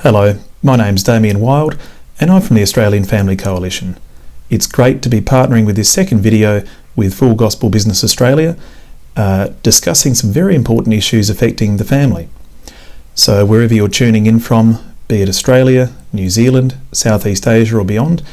Hello, my name's Damian Wyld and I'm from the Australian Family Coalition. It's great to be partnering with this second video with Full Gospel Business Australia, discussing some very important issues affecting the family. So wherever you're tuning in from, be it Australia, New Zealand, Southeast Asia or beyond,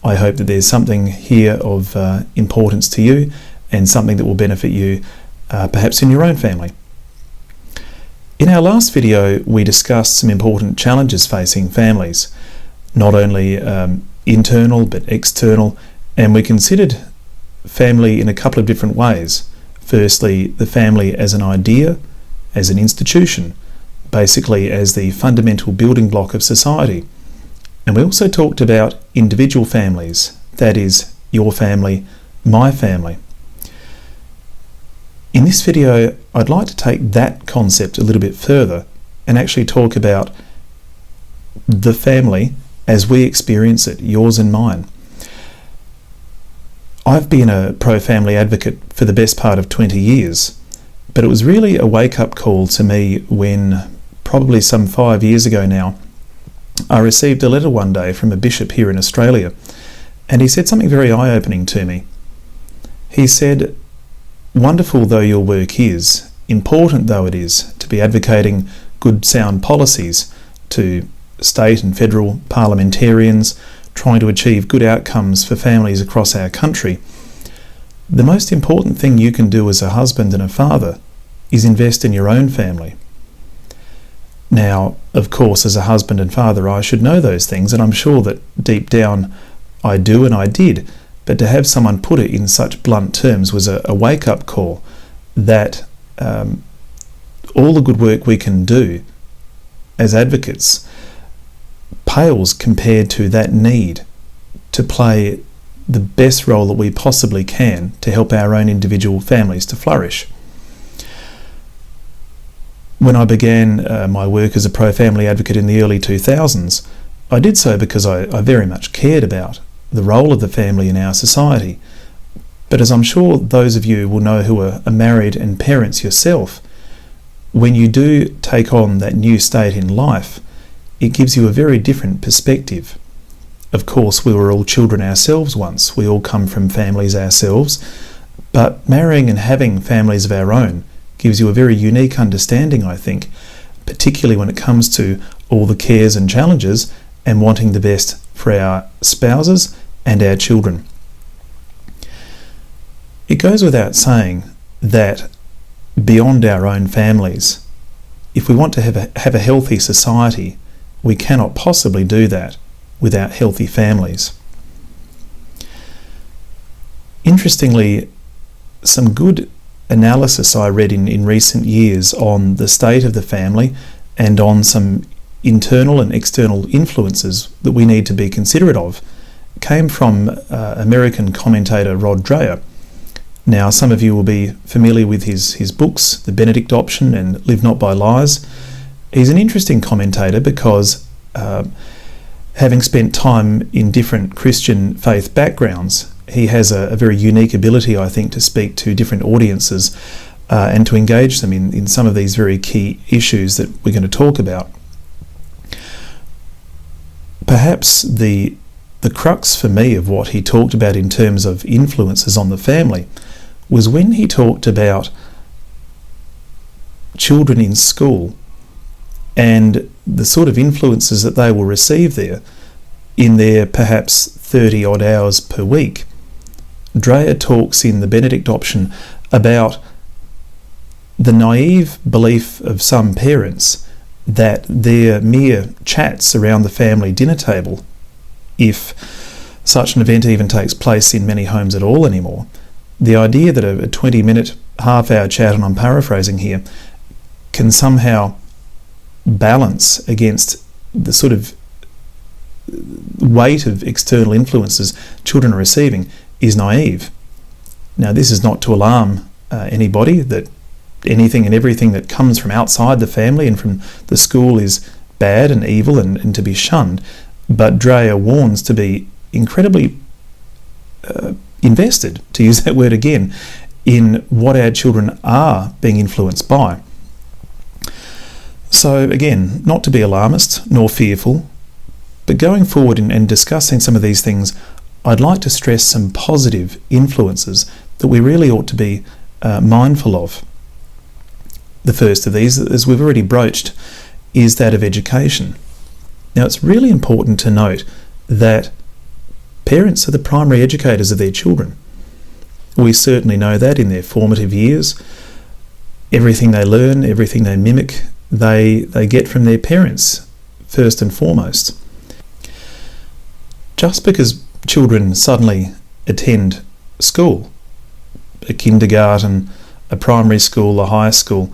I hope that there's something here of importance to you and something that will benefit you perhaps in your own family. In our last video, we discussed some important challenges facing families, not only internal but external, and we considered family in a couple of different ways. Firstly, the family as an idea, as an institution, basically as the fundamental building block of society. And we also talked about individual families, that is, your family, my family. In this video, I'd like to take that concept a little bit further and actually talk about the family as we experience it, yours and mine. I've been a pro-family advocate for the best part of 20 years, but it was really a wake-up call to me when, probably some 5 years ago now, I received a letter one day from a bishop here in Australia, and he said something very eye-opening to me. He said, "Wonderful though your work is, important though it is to be advocating good sound policies to state and federal parliamentarians trying to achieve good outcomes for families across our country, the most important thing you can do as a husband and a father is invest in your own family." Now, of course, as a husband and father, I should know those things, and I'm sure that deep down I do and I did. But to have someone put it in such blunt terms was a wake-up call that all the good work we can do as advocates pales compared to that need to play the best role that we possibly can to help our own individual families to flourish. When I began my work as a pro-family advocate in the early 2000s, I did so because I very much cared about the role of the family in our society. But as I'm sure those of you will know who are married and parents yourself, when you do take on that new state in life, it gives you a very different perspective. Of course, we were all children ourselves once. We all come from families ourselves. But marrying and having families of our own gives you a very unique understanding, I think, particularly when it comes to all the cares and challenges and wanting the best for our spouses and our children. It goes without saying that beyond our own families, if we want to have a healthy society, we cannot possibly do that without healthy families. Interestingly, some good analysis I read in recent years on the state of the family and on some internal and external influences that we need to be considerate of came from American commentator Rod Dreher. Now, some of you will be familiar with his books, The Benedict Option and Live Not by Lies. He's an interesting commentator because having spent time in different Christian faith backgrounds, he has a very unique ability, I think, to speak to different audiences and to engage them in some of these very key issues that we're going to talk about. Perhaps the crux for me of what he talked about in terms of influences on the family was when he talked about children in school and the sort of influences that they will receive there in their perhaps 30 odd hours per week. Dreher talks in The Benedict Option about the naive belief of some parents that their mere chats around the family dinner table, if such an event even takes place in many homes at all anymore, the idea that a 20-minute, half-hour chat, and I'm paraphrasing here, can somehow balance against the sort of weight of external influences children are receiving is naive. Now, this is not to alarm anybody that anything and everything that comes from outside the family and from the school is bad and evil and to be shunned, but Dreher warns to be incredibly invested, to use that word again, in what our children are being influenced by. So again, not to be alarmist nor fearful, but going forward and discussing some of these things, I'd like to stress some positive influences that we really ought to be mindful of. The first of these, as we've already broached, is that of education. Now, it's really important to note that parents are the primary educators of their children. We certainly know that in their formative years. Everything they learn, everything they mimic, they get from their parents, first and foremost. Just because children suddenly attend school, a kindergarten, a primary school, a high school,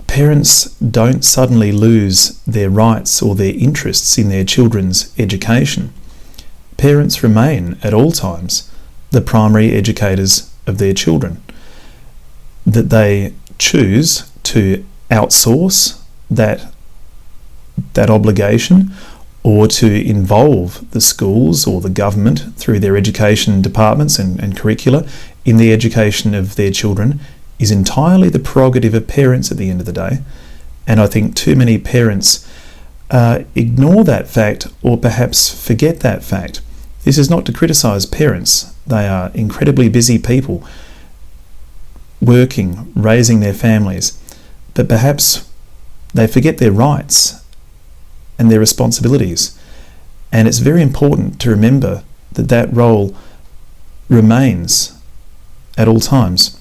parents don't suddenly lose their rights or their interests in their children's education. Parents remain at all times the primary educators of their children. That they choose to outsource that obligation, or to involve the schools or the government through their education departments and curricula in the education of their children, is entirely the prerogative of parents at the end of the day. And I think too many parents ignore that fact, or perhaps forget that fact. This is not to criticise parents. They are incredibly busy people, working, raising their families, but perhaps they forget their rights and their responsibilities. And it's very important to remember that that role remains at all times.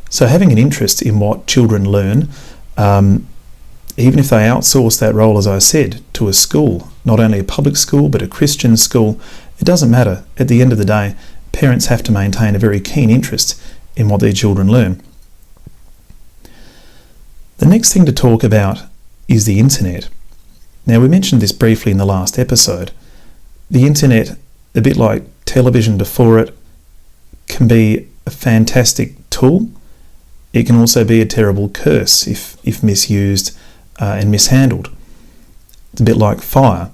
So having an interest in what children learn, even if they outsource that role, as I said, to a school, not only a public school but a Christian school, it doesn't matter. At the end of the day, parents have to maintain a very keen interest in what their children learn. The next thing to talk about is the internet. Now, we mentioned this briefly in the last episode. The internet, a bit like television before it, can be a fantastic tool. It can also be a terrible curse if misused and mishandled. It's a bit like fire.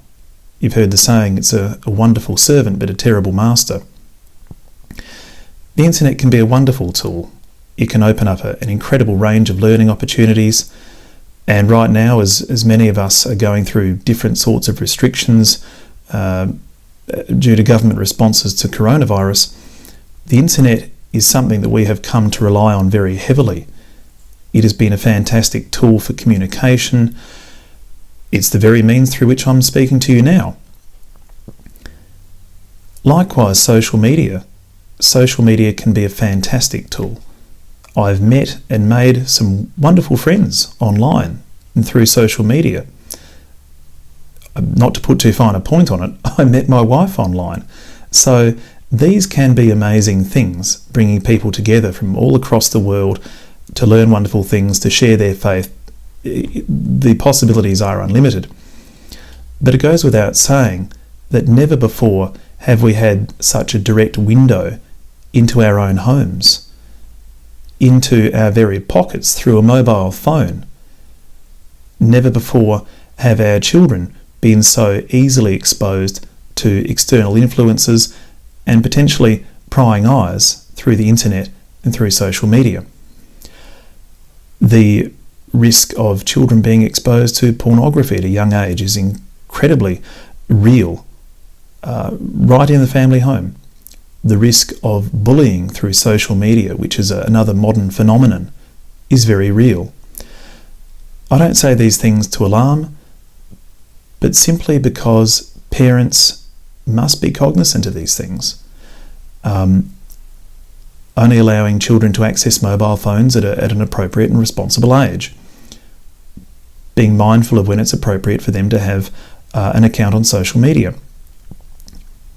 You've heard the saying, it's a wonderful servant but a terrible master. The internet can be a wonderful tool. It can open up an incredible range of learning opportunities. And right now, as many of us are going through different sorts of restrictions due to government responses to coronavirus, the internet is something that we have come to rely on very heavily. It has been a fantastic tool for communication. It's the very means through which I'm speaking to you now. Likewise, social media. Social media can be a fantastic tool. I've met and made some wonderful friends online and through social media. Not to put too fine a point on it, I met my wife online. So these can be amazing things, bringing people together from all across the world to learn wonderful things, to share their faith. The possibilities are unlimited. But it goes without saying that never before have we had such a direct window into our own homes, into our very pockets through a mobile phone. Never before have our children been so easily exposed to external influences and potentially prying eyes through the internet and through social media. The risk of children being exposed to pornography at a young age is incredibly real, right in the family home. The risk of bullying through social media, which is another modern phenomenon, is very real. I don't say these things to alarm, but simply because parents must be cognizant of these things. Only allowing children to access mobile phones at an appropriate and responsible age. Being mindful of when it's appropriate for them to have an account on social media.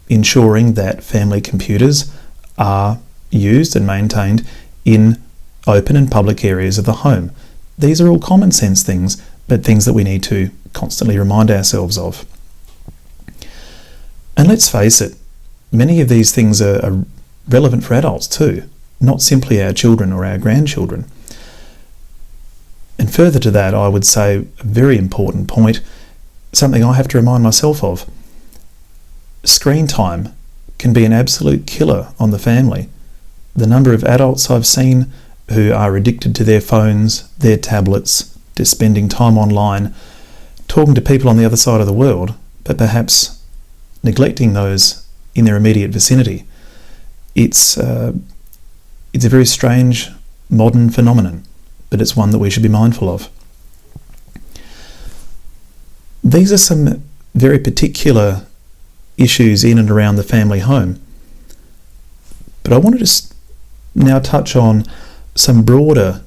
Ensuring that family computers are used and maintained in open and public areas of the home. These are all common sense things, but things that we need to constantly remind ourselves of. And let's face it, many of these things are relevant for adults too, not simply our children or our grandchildren. And further to that, I would say a very important point, something I have to remind myself of. Screen time can be an absolute killer on the family. The number of adults I've seen who are addicted to their phones, their tablets, to spending time online, talking to people on the other side of the world, but perhaps neglecting those in their immediate vicinity. It's a very strange modern phenomenon, but it's one that we should be mindful of. These are some very particular issues in and around the family home, but I want to just now touch on some broader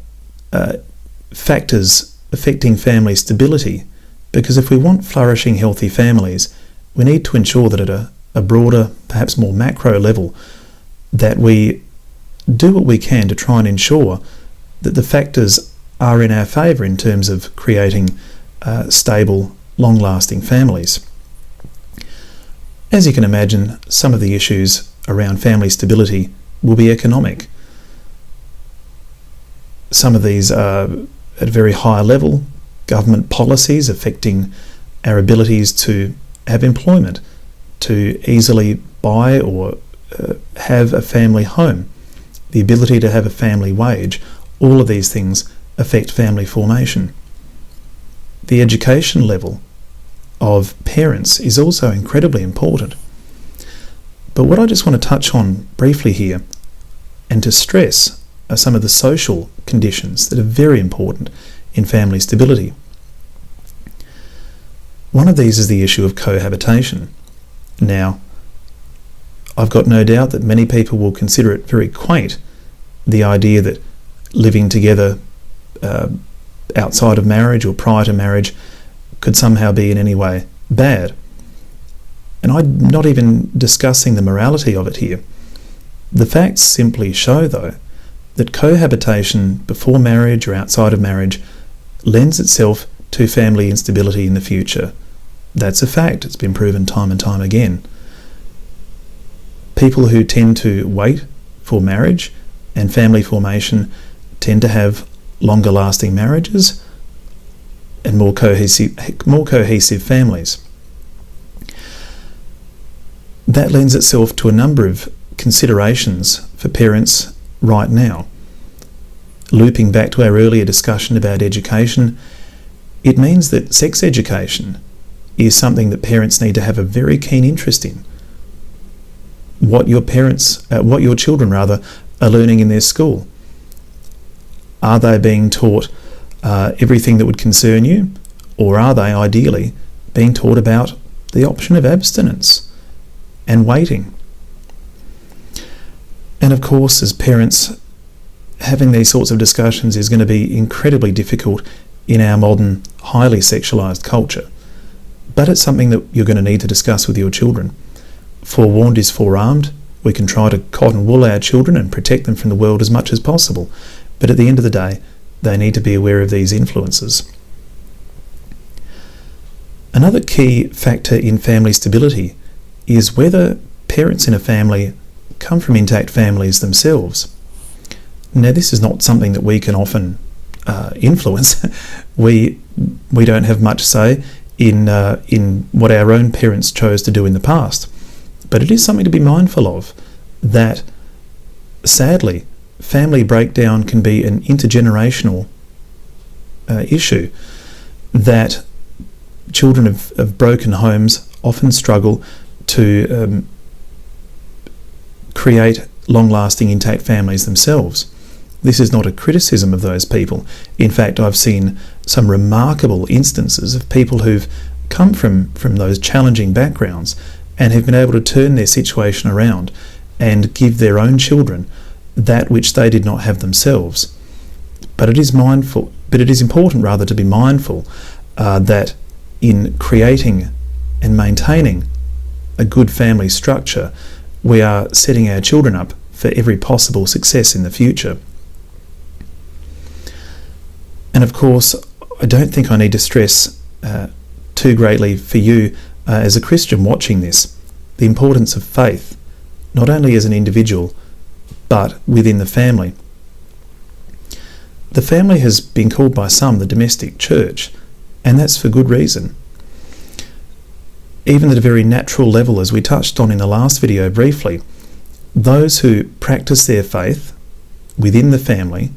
factors affecting family stability, because if we want flourishing, healthy families, we need to ensure that at a broader, perhaps more macro level, that we do what we can to try and ensure that the factors are in our favour in terms of creating stable, long-lasting families. As you can imagine, some of the issues around family stability will be economic. Some of these are at a very high level, government policies affecting our abilities to have employment, to easily buy or have a family home, the ability to have a family wage. All of these things affect family formation. The education level of parents is also incredibly important. But what I just want to touch on briefly here and to stress are some of the social conditions that are very important in family stability. One of these is the issue of cohabitation. Now, I've got no doubt that many people will consider it very quaint, the idea that living together outside of marriage or prior to marriage could somehow be in any way bad. And I'm not even discussing the morality of it here. The facts simply show, though, that cohabitation before marriage or outside of marriage lends itself to family instability in the future. That's a fact. It's been proven time and time again. People who tend to wait for marriage and family formation tend to have longer lasting marriages and more cohesive families. That lends itself to a number of considerations for parents right now. Looping back to our earlier discussion about education, it means that sex education is something that parents need to have a very keen interest in. What your children are learning in their school. Are they being taught everything that would concern you, or are they ideally being taught about the option of abstinence and waiting? And of course, as parents, having these sorts of discussions is going to be incredibly difficult in our modern, highly sexualised culture. But it's something that you're going to need to discuss with your children. Forewarned is forearmed. We can try to cotton wool our children and protect them from the world as much as possible. But at the end of the day, they need to be aware of these influences. Another key factor in family stability is whether parents in a family come from intact families themselves. Now, this is not something that we can often influence. We don't have much say in what our own parents chose to do in the past. But it is something to be mindful of, that sadly, family breakdown can be an intergenerational issue, that children of broken homes often struggle to create long-lasting intact families themselves. This is not a criticism of those people. In fact, I've seen some remarkable instances of people who've come from those challenging backgrounds and have been able to turn their situation around and give their own children that which they did not have themselves. But it is important to be mindful that in creating and maintaining a good family structure, we are setting our children up for every possible success in the future. And of course, I don't think I need to stress too greatly for you as a Christian watching this, the importance of faith, not only as an individual, but within the family. The family has been called by some the domestic church, and that's for good reason. Even at a very natural level, as we touched on in the last video briefly, those who practice their faith within the family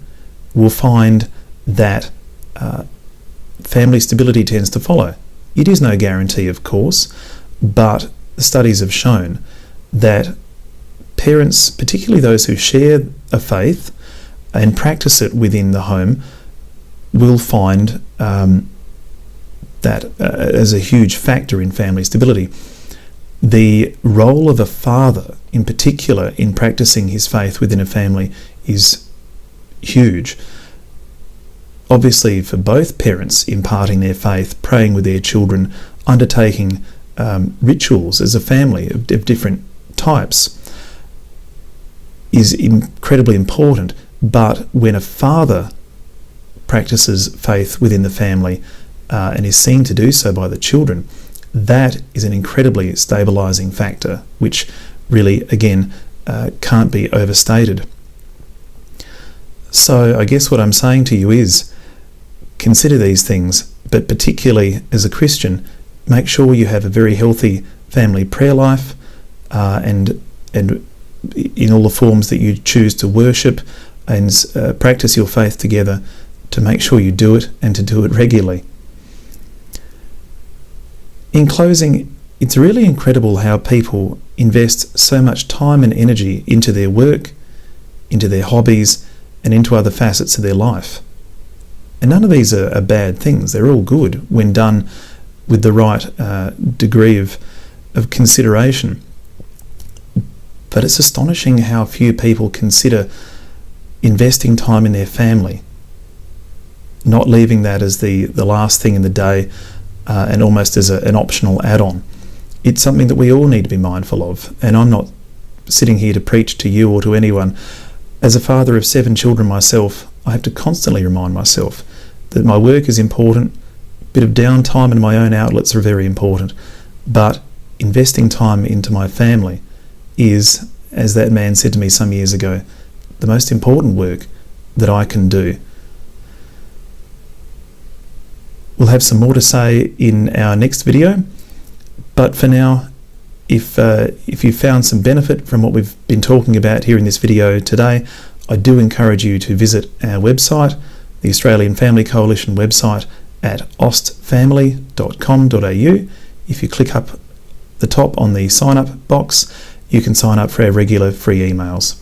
will find that family stability tends to follow. It is no guarantee, of course, but studies have shown that parents, particularly those who share a faith and practice it within the home, will find that as a huge factor in family stability. The role of a father, in particular, in practicing his faith within a family is huge. Obviously, for both parents imparting their faith, praying with their children, undertaking rituals as a family of different types is incredibly important. But when a father practices faith within the family and is seen to do so by the children, that is an incredibly stabilising factor, which really, again, can't be overstated. So I guess what I'm saying to you is, consider these things, but particularly as a Christian, make sure you have a very healthy family prayer life, and in all the forms that you choose to worship and practice your faith together, to make sure you do it and to do it regularly. In closing, it's really incredible how people invest so much time and energy into their work, into their hobbies, and into other facets of their life. And none of these are bad things. They're all good when done with the right degree of consideration. But it's astonishing how few people consider investing time in their family, not leaving that as the last thing in the day and almost as an optional add-on. It's something that we all need to be mindful of. And I'm not sitting here to preach to you or to anyone. As a father of 7 children myself, I have to constantly remind myself that my work is important, a bit of downtime and my own outlets are very important, but investing time into my family is, as that man said to me some years ago, the most important work that I can do. We'll have some more to say in our next video, but for now, if you found some benefit from what we've been talking about here in this video today, I do encourage you to visit our website, the Australian Family Coalition website at austfamily.com.au. If you click up the top on the sign up box, you can sign up for our regular free emails.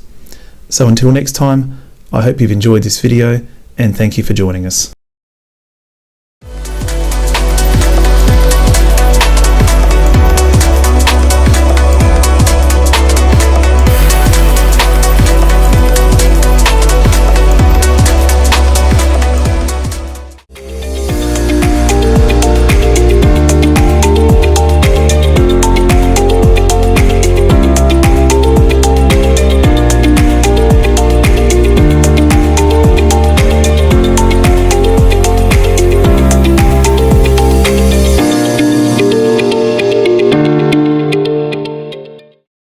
So until next time, I hope you've enjoyed this video and thank you for joining us.